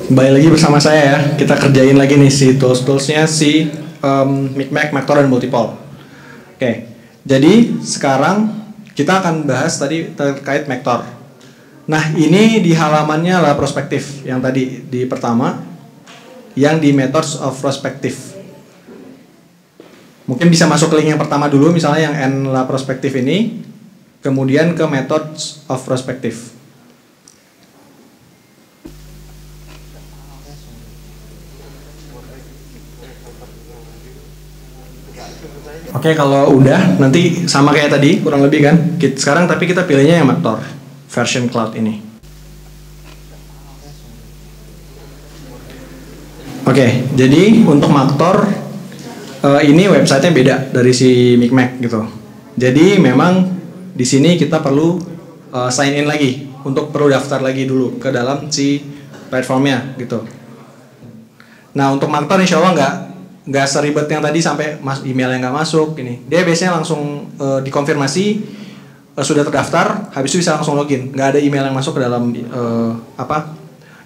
Kembali lagi bersama saya ya. Kita kerjain lagi nih si tools-toolsnya si Micmac, Maktor, dan Multipole. Oke, jadi sekarang kita akan bahas tadi terkait Maktor. Nah, ini di halamannya adalah prospektif yang tadi di pertama, yang di Methods of Prospective. Mungkin bisa masuk ke link yang pertama dulu, misalnya yang N la prospektif ini, kemudian ke Methods of Prospective. Oke, kalau udah nanti sama kayak tadi kurang lebih kan. Sekarang tapi kita pilihnya yang Maktor version cloud ini. Oke, jadi untuk Maktor ini websitenya beda dari si Micmac gitu. Jadi memang di sini kita perlu sign in lagi, untuk perlu daftar lagi dulu ke dalam si platformnya gitu. Nah, untuk Maktor insya Allah nggak seribet yang tadi sampai email yang nggak masuk ini. Dia biasanya langsung dikonfirmasi sudah terdaftar, habis itu bisa langsung login. Nggak ada email yang masuk ke dalam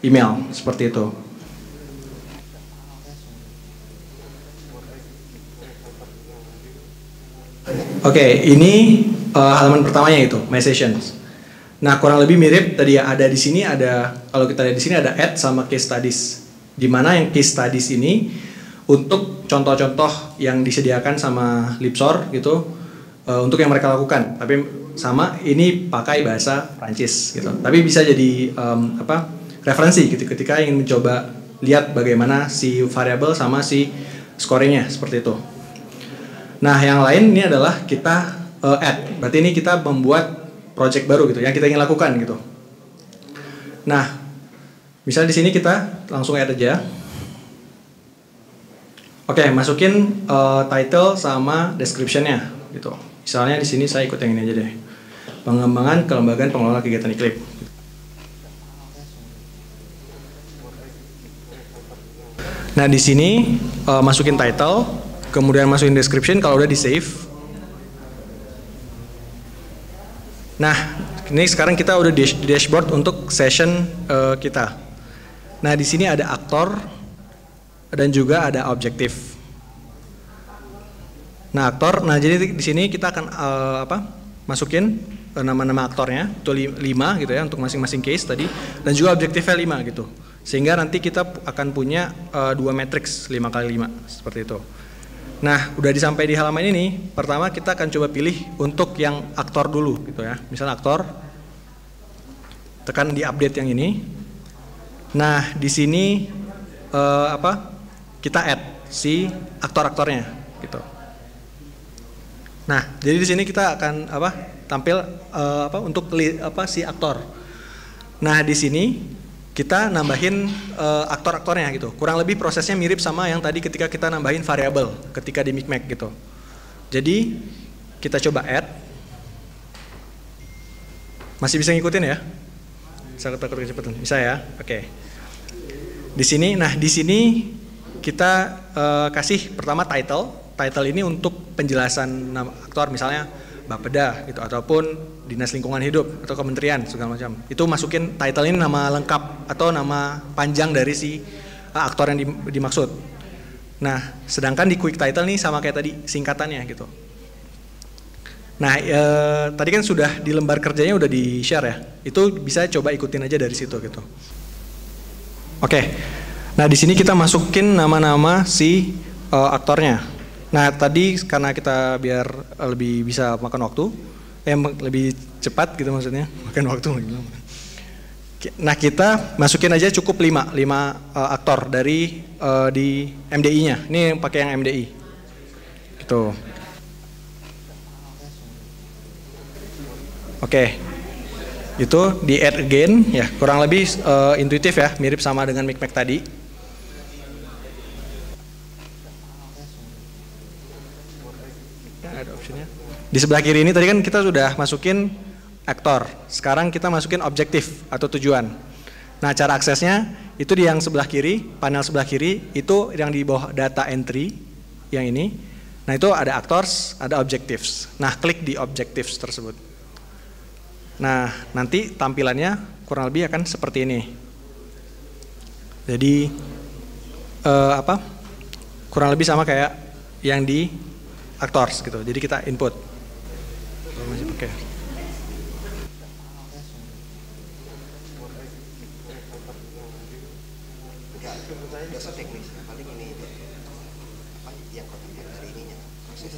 email seperti itu. Oke, ini halaman pertamanya itu My Sessions. Nah, kurang lebih mirip tadi ya, ada di sini ada, kalau kita lihat di sini ada add sama case studies. Di mana yang case studies ini untuk contoh-contoh yang disediakan sama Lipsor gitu, untuk yang mereka lakukan. Tapi sama ini pakai bahasa Prancis gitu. Tapi bisa jadi referensi gitu ketika ingin mencoba lihat bagaimana si variabel sama si scoringnya seperti itu. Nah, yang lain ini adalah kita add. Berarti ini kita membuat project baru gitu yang kita ingin lakukan gitu. Nah, misalnya di sini kita langsung add aja. Oke, masukin title sama description-nya gitu. Misalnya di sini saya ikut yang ini aja deh. Pengembangan kelembagaan pengelola kegiatan iklim. Nah, di sini masukin title, kemudian masukin description kalau udah di save. Nah, ini sekarang kita udah di dashboard untuk session kita. Nah, di sini ada aktor dan juga ada objektif. Nah, aktor. Nah, jadi di sini kita akan masukin nama-nama aktornya itu 5 gitu ya untuk masing-masing case tadi, dan juga objektifnya 5 gitu. Sehingga nanti kita akan punya 2 matriks 5x5 seperti itu. Nah, udah disampai di halaman ini, pertama kita akan coba pilih untuk yang aktor dulu gitu ya. Misalnya aktor, tekan di update yang ini. Nah, di sini kita add si aktor-aktornya gitu. Nah, jadi di sini kita akan tampil untuk si aktor. Nah, di sini kita nambahin aktor-aktornya gitu. Kurang lebih prosesnya mirip sama yang tadi ketika kita nambahin variabel ketika di Micmac gitu. Jadi kita coba add. Masih bisa ngikutin ya? Saya takut kecepatan. Bisa ya? Oke. Di sini, nah di sini kita kasih pertama title. Title ini untuk penjelasan nama aktor, misalnya Bapeda gitu, ataupun Dinas Lingkungan Hidup atau Kementerian segala macam. Itu masukin title ini nama lengkap atau nama panjang dari si aktor yang dimaksud. Nah, sedangkan di quick title nih sama kayak tadi singkatannya gitu. Nah, tadi kan sudah di lembar kerjanya udah di share ya. Itu bisa coba ikutin aja dari situ gitu. Oke. Nah, di sini kita masukin nama-nama si aktornya. Nah, tadi karena kita biar lebih bisa makan waktu, lebih cepat gitu maksudnya, makan waktu lagi. Nah, kita masukin aja cukup 5 aktor dari di MDI-nya. Ini yang pakai yang MDI. Gitu. Oke. Itu di add again ya, kurang lebih intuitif ya, mirip sama dengan Micmac tadi. Ada optionnya. Di sebelah kiri ini tadi kan kita sudah masukin aktor. Sekarang kita masukin objektif atau tujuan. Nah, cara aksesnya itu di yang sebelah kiri, panel sebelah kiri itu yang di bawah data entry yang ini. Nah, itu ada actors, ada objectives. Nah, klik di objectives tersebut. Nah, nanti tampilannya kurang lebih akan seperti ini. Jadi kurang lebih sama kayak yang di Actors gitu. Jadi kita input. Masih pakai. Dasar teknis, paling ini apa yang konten dari ininya proses.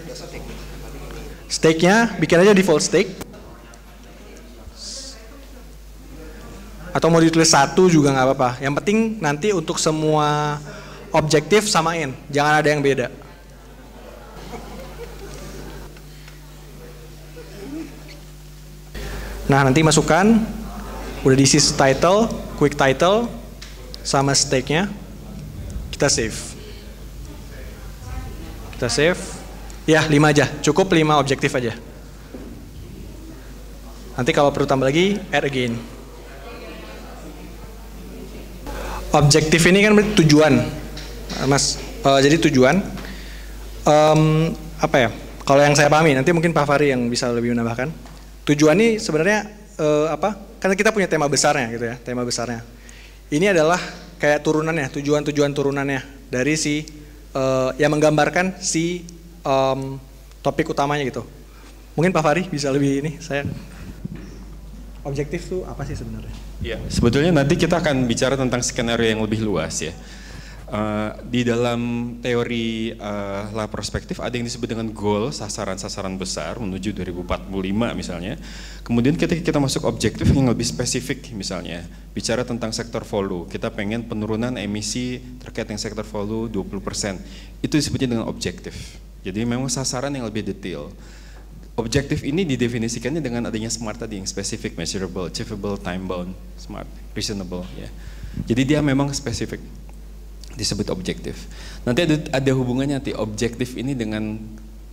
Dasar teknis, paling ini. Stake-nya bikin aja default stake. Atau mau ditulis 1 juga nggak apa-apa. Yang penting nanti untuk semua objektif samain, jangan ada yang beda. Nah, nanti masukkan, udah diisi title, quick title, sama stake-nya, kita save. Kita save, ya 5 aja, cukup 5 objektif aja. Nanti kalau perlu tambah lagi, add again. Objektif ini kan tujuan, Mas. Jadi tujuan, apa ya? Kalau yang saya pahami, nanti mungkin Pak Fahri yang bisa lebih menambahkan. Tujuan ini sebenarnya karena kita punya tema besarnya gitu ya, tema besarnya. Ini adalah kayak turunannya, tujuan-tujuan turunannya dari si yang menggambarkan si topik utamanya gitu. Mungkin Pak Fahri bisa lebih ini, saya. Objektif tuh apa sih sebenarnya? Ya, sebetulnya nanti kita akan bicara tentang skenario yang lebih luas ya. Di dalam teori lah perspektif ada yang disebut dengan goal, sasaran-sasaran besar menuju 2045 misalnya. Kemudian ketika kita masuk objektif yang lebih spesifik misalnya, bicara tentang sektor volume, kita pengen penurunan emisi terkait dengan sektor volume 20%. Itu disebutnya dengan objektif. Jadi memang sasaran yang lebih detail. Objektif ini didefinisikannya dengan adanya SMART tadi, yang spesifik, measurable, achievable, time bound, smart, reasonable ya. Jadi dia memang spesifik, disebut objektif. Nanti ada hubungannya nanti objektif ini dengan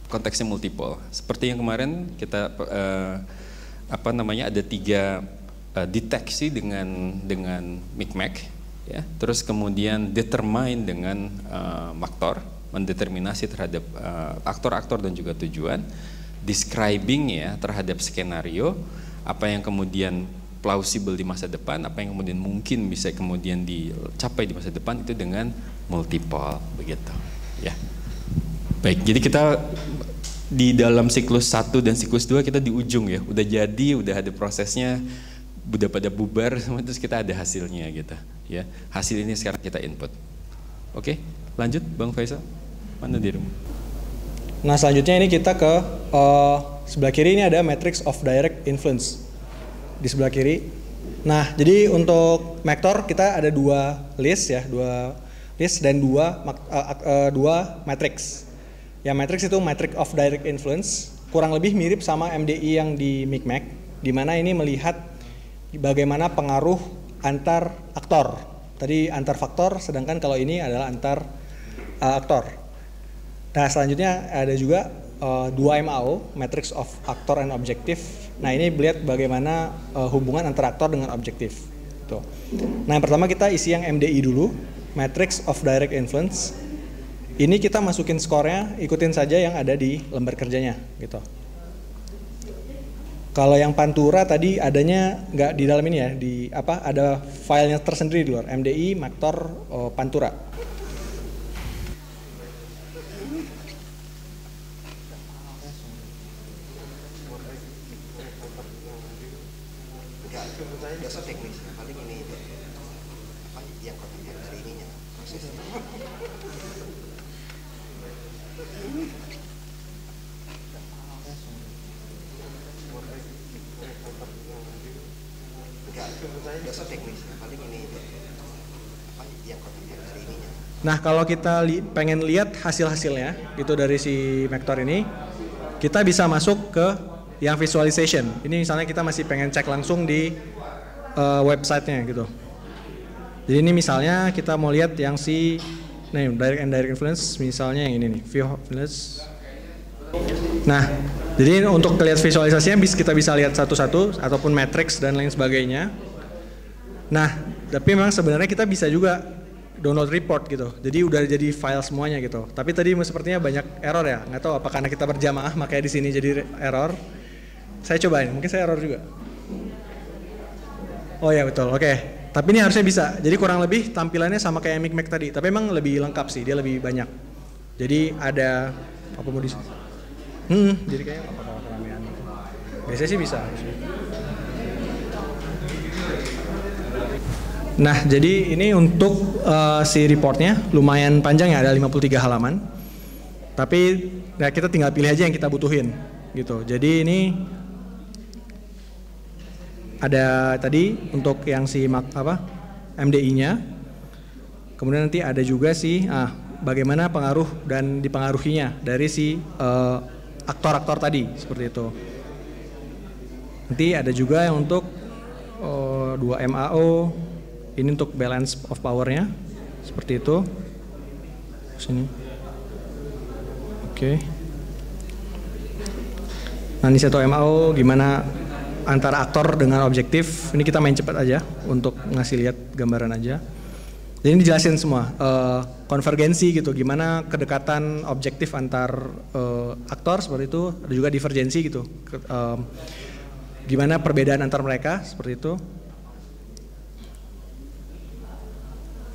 konteksnya multiple. Seperti yang kemarin kita ada 3 deteksi dengan MICMAC ya. Terus kemudian determine dengan maktor, mendeterminasi terhadap aktor-aktor dan juga tujuan. Describing ya terhadap skenario, apa yang kemudian plausible di masa depan, apa yang kemudian mungkin bisa kemudian dicapai di masa depan, itu dengan multiple begitu ya. Baik, jadi kita di dalam siklus 1 dan siklus 2 kita di ujung ya, udah jadi, udah ada prosesnya, udah pada bubar semua, terus kita ada hasilnya gitu ya. Hasil ini sekarang kita input. Oke, lanjut Bang Faisal, mana dirimu? Nah, selanjutnya ini kita ke sebelah kiri, ini ada matrix of direct influence di sebelah kiri. Nah, jadi untuk maktor kita ada 2 list ya, 2 list dan 2 matrix. Ya, matrix itu matrix of direct influence, kurang lebih mirip sama MDI yang di MICMAC, di mana ini melihat bagaimana pengaruh antar aktor. Tadi antar faktor, sedangkan kalau ini adalah antar aktor. Nah, selanjutnya ada juga 2 MAO, Matrix of Actor and Objective. Nah, ini melihat bagaimana hubungan antara aktor dengan objektif. Tuh. Nah, yang pertama kita isi yang MDI dulu, Matrix of Direct Influence. Ini kita masukin skornya, ikutin saja yang ada di lembar kerjanya, gitu. Kalau yang Pantura tadi adanya nggak di dalam ini ya, ada filenya tersendiri di luar, MDI, Maktor, Pantura. Dasar teknis, paling ini apa yang konten dari ininya proses. Dasar teknis, paling ini apa yang konten dari ininya. Nah, kalau kita pengen lihat hasil-hasilnya gitu dari si Maktor ini, kita bisa masuk ke yang visualization. Ini misalnya kita masih pengen cek langsung di websitenya gitu. Jadi ini misalnya kita mau lihat yang direct and direct influence, misalnya yang ini nih, view influence. Nah, jadi untuk lihat visualisasinya kita bisa lihat satu-satu ataupun matrix dan lain sebagainya. Nah, tapi memang sebenarnya kita bisa juga download report gitu. Jadi udah jadi file semuanya gitu. Tapi tadi sepertinya banyak error ya. Nggak tahu apa karena kita berjamaah makanya di sini jadi error. Saya cobain, mungkin saya error juga. Oh ya betul, oke. Tapi ini harusnya bisa. Jadi kurang lebih tampilannya sama kayak Mic Mac tadi. Tapi emang lebih lengkap sih, dia lebih banyak. Jadi ada apa mau di sini? Jadi kayak apa kalau keramaian. Biasanya sih bisa. Nah, jadi ini untuk si reportnya lumayan panjang ya, ada 53 halaman. Tapi ya kita tinggal pilih aja yang kita butuhin gitu. Jadi ini ada tadi untuk yang si MDI-nya. Kemudian nanti ada juga sih bagaimana pengaruh dan dipengaruhinya dari si aktor-aktor tadi seperti itu. Nanti ada juga yang untuk 2 MAO. Ini untuk balance of power-nya, seperti itu. Sini. Oke. Nah, ini satu MAO gimana antara aktor dengan objektif. Ini kita main cepat aja untuk ngasih lihat gambaran aja. Jadi ini dijelasin semua konvergensi gitu, gimana kedekatan objektif antar aktor seperti itu. Ada juga divergensi gitu. Gimana perbedaan antar mereka seperti itu.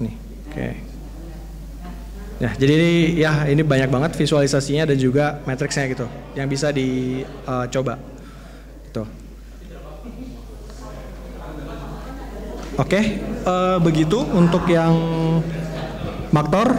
Nih, oke. Ya, jadi ini banyak banget visualisasinya dan juga matriksnya gitu, yang bisa dicoba. Gitu. Oke, begitu untuk yang Maktor.